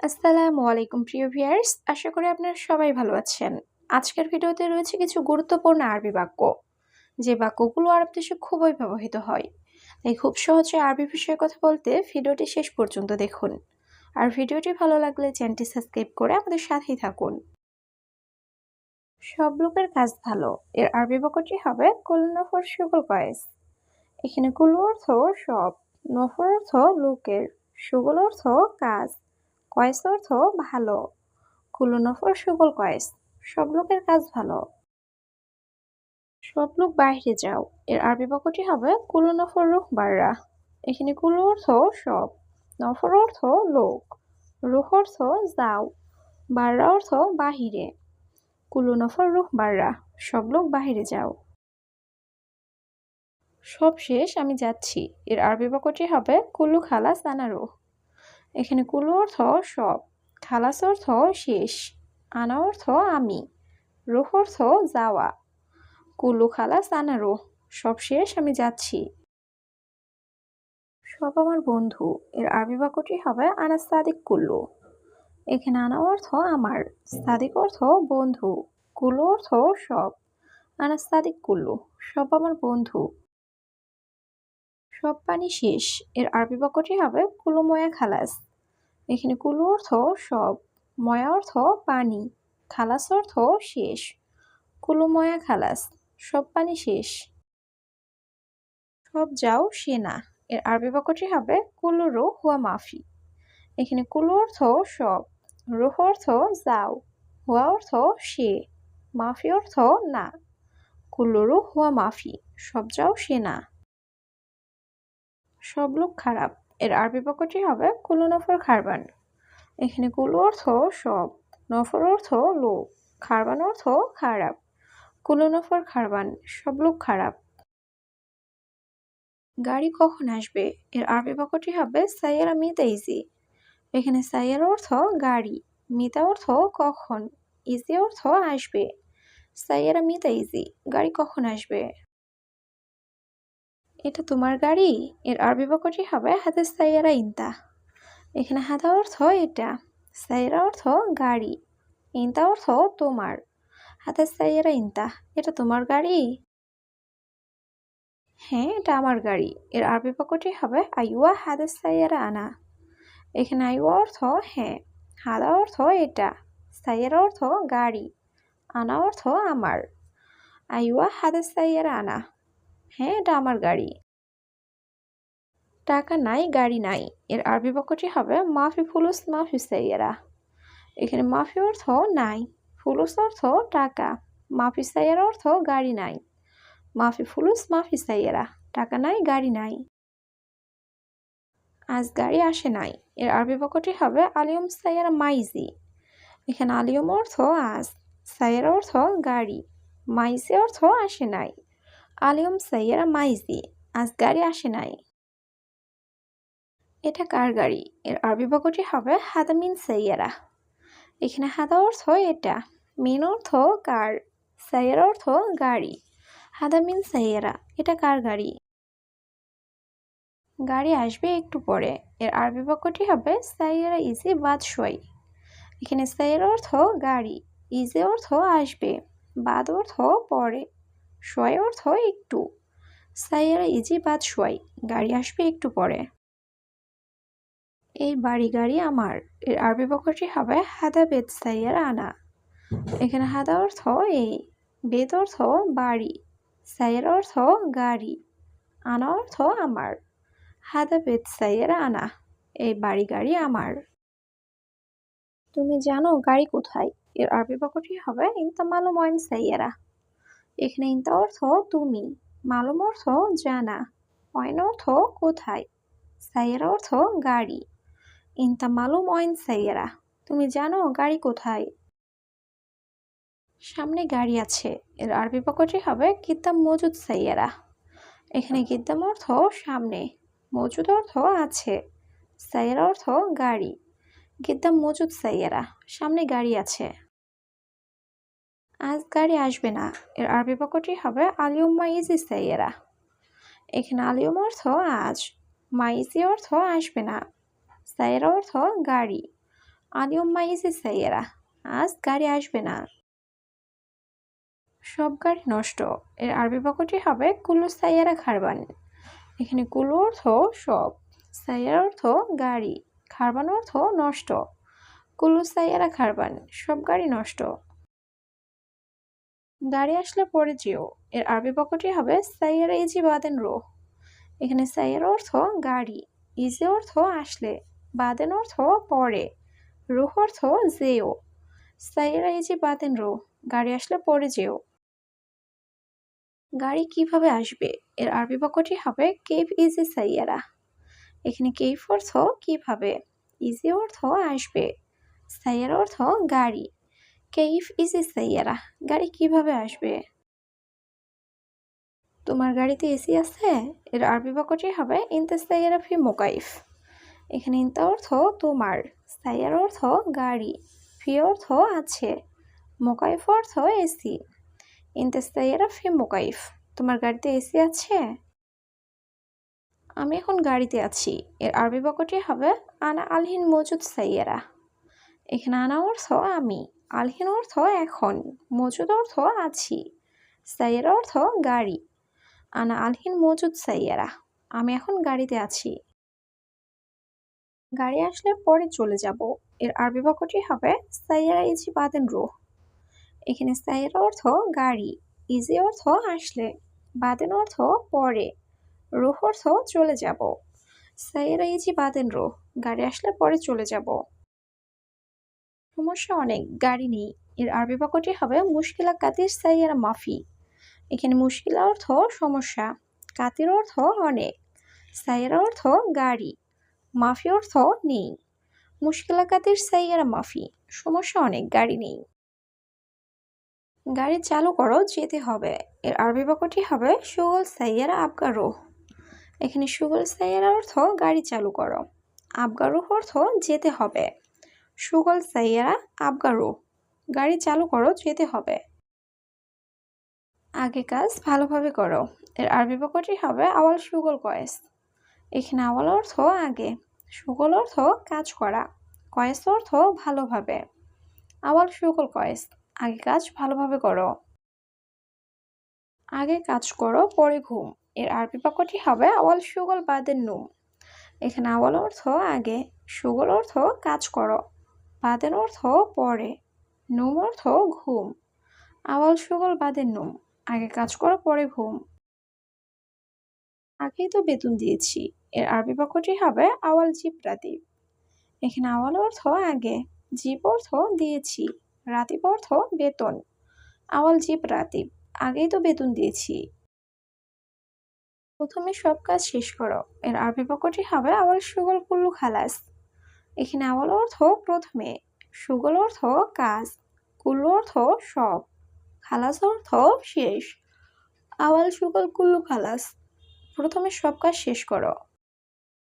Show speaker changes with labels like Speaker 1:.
Speaker 1: আসসালামু আলাইকুম প্রিয় ভিউয়ার্স, আশা করি আপনারা সবাই ভালো আছেন। আজকের ভিডিওতে রয়েছে কিছু গুরুত্বপূর্ণ আরবি বাক্য, যে বাক্যগুলো আরব দেশে খুবই ব্যবহৃত হয়। তাই খুব সহজে আরবি বিষয়ে কথা বলতে ভিডিওটি শেষ পর্যন্ত দেখুন। আর ভিডিওটি ভালো লাগলে চ্যানেলটি সাবস্ক্রাইব করে আমাদের সাথেই থাকুন। সব লোকের কাজ ভালো, এর আরবি বাক্যটি হবে কুল নফর শুগল কয়েস। এখানে কুল অর্থ সব, নফর অর্থ লোকের, শুগল অর্থ কাজ, কয়েস অর্থ ভালো। কুল্লু নফর শুগল কয়েস, সব লোকের কাজ ভালো। সব লোক বাইরে যাও, এর আরবি বাক্যটি হবে কুল্লু নফর রুহ বাররা। এখানে কুল্লু অর্থ সব, নফর অর্থ লোক, রুহ অর্থ যাও, বাররা অর্থ বাহিরে। কুল্লু নফর রুহ বাররা, সব লোক বাহিরে যাও। সব শেষ, আমি যাচ্ছি, এর আরবি বাক্যটি হবে কুল্লু খালাস আনা রুহ। এখানে কুল্লু অর্থ সব, খালাস অর্থ শেষ, আনা অর্থ আমি, রুহ অর্থ যাওয়া। কুল্লু খালাস আনা রুহ, সব শেষ, আমি যাচ্ছি। সব আমার বন্ধু, এর আরবি বাক্যটি হবে আনা সাদিক কুল্লু। এখানে আনা অর্থ আমার, সাদিক অর্থ বন্ধু, কুল্লু অর্থ সব, আনা সাদিক কুল্লু, সব আমার বন্ধু। সব পানি শেষ, এর আরবি বাক্যটি হবে কুল্লু ময়া খালাস। এখানে কুল্লু অর্থ সব, ময়া অর্থ পানি, খালাস অর্থ শেষ। কুল্লু ময়া খালাস, সব পানি শেষ। সব যাও সে না, এর আরবি বাক্যটি হবে কুল্লু রু হুয়া মাফি। এখানে কুল্লু অর্থ সব, রুহ অর্থ যাও, হুয়া অর্থ সে, মাফি অর্থ না। কুল্লু রু হুয়া মাফি, সব যাও সে না। সব লোক খারাপ, এর আরবি বাক্যটি হবে কুল্লু নফর খারবান। এখানে কুল্লু অর্থ সব, নফর অর্থ লোক, খারবান অর্থ খারাপ। কুল্লু নফর খারবান, সব লোক খারাপ। গাড়ি কখন আসবে, এর আরবি বাক্যটি হবে সাইয়ারা মিতা ইজি। এখানে সাইয়ারা অর্থ গাড়ি, মিতা অর্থ কখন, ইজি অর্থ আসবে। সাইয়ারা মিতা ইজি, গাড়ি কখন আসবে। এটা তোমার গাড়ি, এর আরবি বাক্যটি হবে হাতে সাইয়ারা ইনতা। এখানে হাতা অর্থ এটা, সাইয়ারা অর্থ গাড়ি, ইনতা অর্থ তোমার। হাতে সাইয়ারা ইনতা, এটা তোমার গাড়ি। হ্যাঁ, এটা আমার গাড়ি, এর আরবি বাক্যটি হবে আইওয়া হাতে সাইয়ারা আনা। এখানে আইওয়া অর্থ হ্যাঁ, হাদা অর্থ এটা, সাইয়ারা অর্থ গাড়ি, আনা অর্থ আমার। আইওয়া হাদা সাইয়ারা আনা, হ্যাঁ এটা আমার গাড়ি। টাকা নাই গাড়ি নাই, এর আরবি বাক্যটি হবে মাফি ফুলুস মাফি সাইয়ারা। এখানে মাফি অর্থ নাই, ফুলুস অর্থ টাকা, মাফি সাইয়ারা অর্থ গাড়ি নাই। মাফি ফুলুস মাফি সাইয়ারা, টাকা নাই গাড়ি নাই। আজ গাড়ি আসে নাই, এর আরবি বাক্যটি হবে আলিয়ম সাইয়ারা মাইজি। এখানে আলিয়ম অর্থ আজ, সাইয়ারা অর্থ গাড়ি, মাইজি অর্থ আসে নাই। আলিয়ম সাইয়ারা মাইজি, আজ গাড়ি আসে নাই। এটা কার গাড়ি, এর আরবি বাক্যটি হবে হাদা মিন সাইয়ারা। এখানে হাদা অর্থ এটা, মিন অর্থ কার, সাইয়ারা অর্থ গাড়ি। হাদা মিন সাইয়ারা, এটা কার গাড়ি। গাড়ি আসবে একটু পরে, এর আরবি বাক্যটি হবে সাইয়ারা ইজি বাদ শোয়। এখানে সাইয়ারা অর্থ গাড়ি, ইজি অর্থ আসবে, বাদ অর্থ পরে, শোয় অর্থ একটু। সাইয়ারা ইজি বাদ শোয়, গাড়ি আসবে একটু পরে। এই বাড়ি গাড়ি আমার, এর আরবি বাক্যটি হবে হাদা বেত সাইয়ারা আনা। এখানে হাদা অর্থ এই, বেত অর্থ বাড়ি, সাইয়ারা অর্থ গাড়ি, আনা অর্থ আমার। হাদা বেত সাইয়ারা আনা, এই বাড়ি গাড়ি আমার। তুমি জানো গাড়ি কোথায়, এর আরবি বাক্যটি হবে ইনতা মালুম ওয়াইন সাইয়ারা। এখানে ইনতা অর্থ তুমি, মালুম অর্থ জানা, ওয়াইন অর্থ কোথায়, সাইয়ারা অর্থ গাড়ি। ইনতা মালুম ওয়াইন সাইয়ারা, তুমি জানো গাড়ি কোথায়। সামনে গাড়ি আছে, এর আরবি বাক্যটি হবে কিদ্দাম মজুদ সাইয়ারা। এখানে কিদ্দাম অর্থ সামনে, মজুদ অর্থ আছে, সাইয়ারা অর্থ গাড়ি। কিদ্দাম মজুদ সাইয়ারা, সামনে গাড়ি আছে। আজ গাড়ি আসবে না, এর আরবি বাক্যটি হবে আলিয়ম মাইজি সাইয়ারা। এখানে আলিয়ম অর্থ আজ, মাইজি অর্থ আসবে না, সাইয়ারা অর্থ গাড়ি, আলিয়ম মাইসি সাইয়েরা, আজ গাড়ি আসবে না। সব গাড়ি নষ্ট, এর আরবি বাক্যটি হবে কুল্লু সাইয়ারা খারবান। এখানে কুল্লু অর্থ সব, সাইয়ারা অর্থ গাড়ি, খারবান অর্থ নষ্ট। কুল্লু সাইয়ারা খারবান, সব গাড়ি নষ্ট। গাড়ি আসলে পরে যেও, এর আরবি বাক্যটি হবে সাইয়ারা ইজি বাদেন রো। এখানে সাইয়ারা অর্থ গাড়ি, ইজি অর্থ আসলে, বাদেন অর্থ পরে, রুহ অর্থ যেও। সাইয়ারা ইজি বাদেন রো, গাড়ি আসলে পরে যেও। গাড়ি কিভাবে আসবে, এর আরবি বাক্যটি হবে কেইফ ইজি সাইয়ারা। এখানে কেইফ অর্থ কিভাবে, ইজি অর্থ আসবে, সাইয়ারা অর্থ গাড়ি। কেইফ ইজি সাইয়ারা, গাড়ি কিভাবে আসবে। তোমার গাড়িতে এসি আছে, এর আরবি বাক্যটি হবে ইনতা সাইয়ারা ফি মোকাইফ। এখানে ইনতা অর্থ তোমার, সাইয়ারা অর্থ গাড়ি, ফি অর্থ আছে, মোকাইফ অর্থ এসি। ইনতা সাইয়ারা ফি মোকাইফ, তোমার গাড়িতে এসি আছে। আমি এখন গাড়িতে আছি, এর আরবি বাক্যটি হবে আনা আলহিন মজুদ সাইয়ারা। এখানে আনা অর্থ আমি, আলহিন অর্থ এখন, মজুদ অর্থ আছি, সাইয়ারা অর্থ গাড়ি। আনা আলহিন মজুদ সাইয়ারা, আমি এখন গাড়িতে আছি। গাড়ি আসলে পরে চলে যাব, এর আরবি বাক্যটি হবে সাইয়ারা ইজি বাদেন রুহ। এখানে সাইয়ারা অর্থ গাড়ি, ইজি অর্থ আসলে, বাদেন অর্থ পরে, রুহ অর্থ চলে যাব। সাইয়ারা ইজি বাদেন রুহ, গাড়ি আসলে পরে চলে যাব। সমস্যা অনেক, গাড়ি নেই, এর আরবি বাক্যটি হবে মুশকিলা কাতির সাইয়ারা মাফি। এখানে মুশকিলা অর্থ সমস্যা, কাতির অর্থ অনেক, সাইয়ারা অর্থ গাড়ি, মাফি অর্থ নেই। মুশকিলা কাতির সাইয়ারা মাফি, সমস্যা অনেক, গাড়ি নেই। গাড়ি চালু করো, যেতে হবে, এর আরবি বাক্যটি হবে শুগল সাইয়ারা আবগারো। এখানে শুগল সাইয়ারা অর্থ গাড়ি চালু করো, আবগারো অর্থ যেতে হবে। শুগল সাইয়ারা আবগারো, গাড়ি চালু করো, যেতে হবে। আগে কাজ ভালোভাবে করো, এর আরবি বাক্যটি হবে আওয়াল শুগল কয়েস। এখানে আওয়াল অর্থ আগে, শুগল অর্থ কাজ করা, কয়েস অর্থ ভালোভাবে। আওয়াল শুগল কয়েস, আগে কাজ ভালোভাবে করো। আগে কাজ করো পরে ঘুম, এর আরবি বাক্যটি হবে আওয়াল শুগল বাদেন নুম। এখানে আওয়াল অর্থ আগে, শুগল অর্থ কাজ করো, বাদেন অর্থ পরে, নুম অর্থ ঘুম। আওয়াল শুগল বাদেন নুম, আগে কাজ করো পরে ঘুম। আগেই তো বেতন দিয়েছি, এর আরবি বাক্যটি হবে আওয়াল জিব রাতিব। এখানে আওয়াল অর্থ আগে, জিব অর্থ দিয়েছি, রাতিব অর্থ বেতন। আওয়াল জিব রাতিব, আগেই তো বেতন দিয়েছি। প্রথমে সব কাজ শেষ করো, এর আরবি বাক্যটি হবে আওয়াল শুগল কুল্লু খালাস। এখানে আওয়াল অর্থ প্রথমে, শুগল অর্থ কাজ, কুল্লু অর্থ সব, খালাস অর্থ শেষ। আওয়াল শুগল কুল্লু খালাস, প্রথমে সব কাজ শেষ করো।